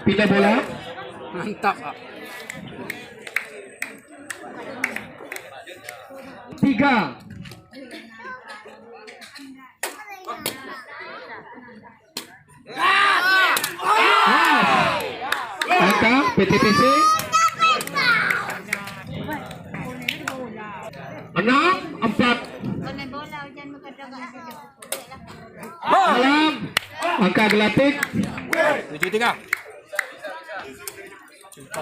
pindah bola. Mantap, Pak. 3. Angka PTTC 6-4. Malam angka Gelatik 7-3. 4.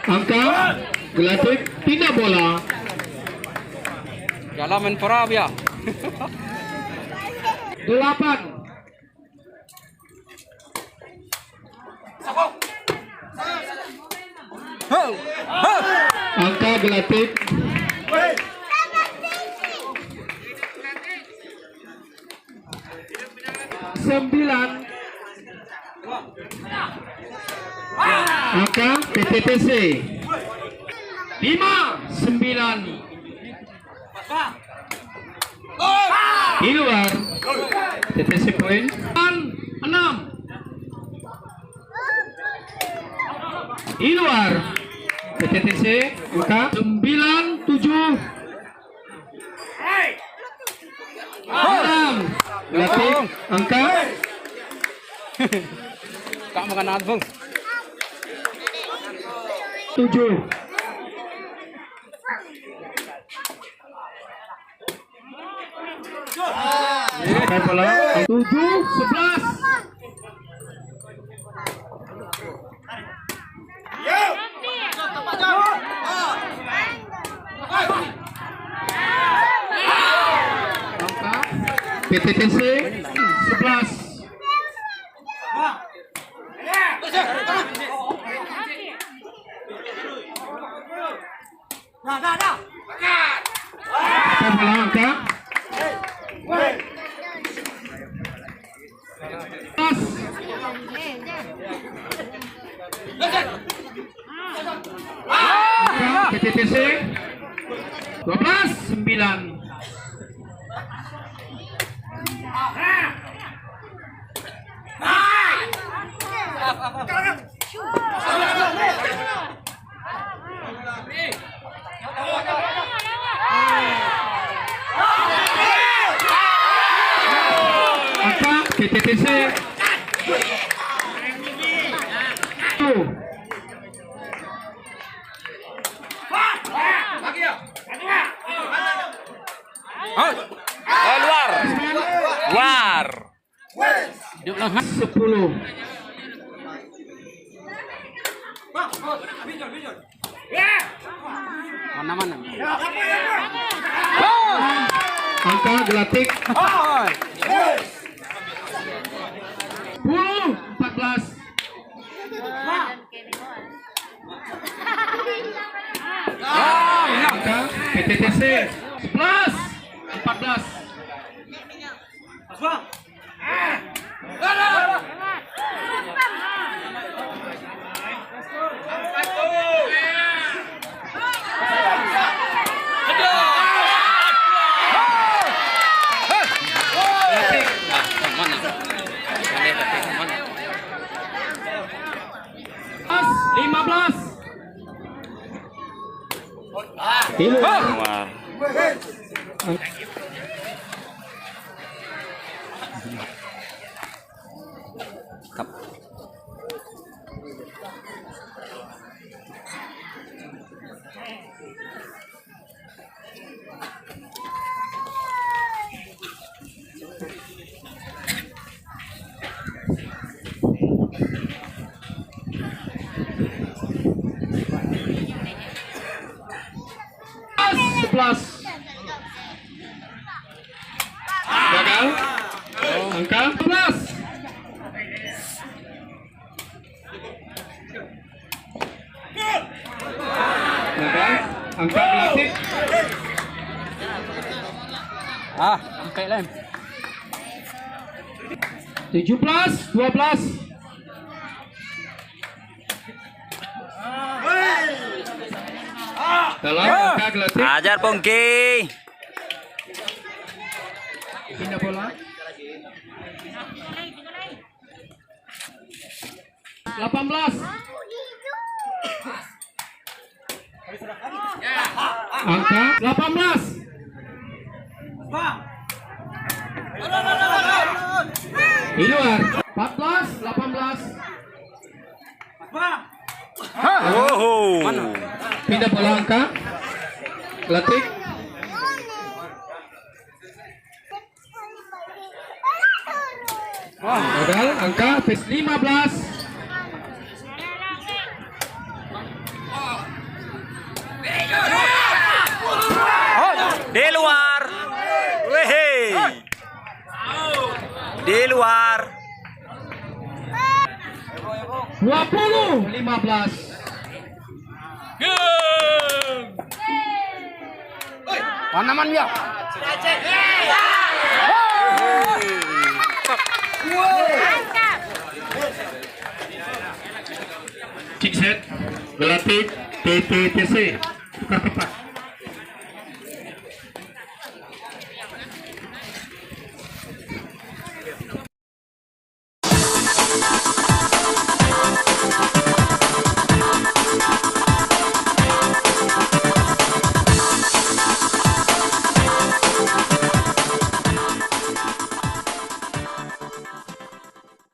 Angka Gelatik pindah bola. Jalan main perab ya. 8. Angka Gelatik 9. Angka PTTC 5-9. Di luar PTTC poin 6. Di luar PTTC angka 9-7. 6. Gelatik angka Kak makan abang. 7. Sampai bola 7-11. Angka PTTC 11. Sampai bola angka PTTC 12-9. Angka PTTC 2. Oh, luar. Luar. 10. Mana-mana. Angka Gelatik Oh. 10-14. Angka PTTC 11-14. Mana? 15. Di luar. Wah. Kap. Plus. Gagal. Angka 11. Gagal. Angka Gelatik. Sampai lem. 17-12. Dalam angka gelatik. Ajar Pongki. Pindah bola. 18. Angka 18. Di luar. 14, 18. Oh. Pindah bola angka. Gelatik. Gagal angka 15. Di luar. Wehe. Di luar. 20, 15. Mana ya? Kick set. Gelatik TTTC. Tukar tepat.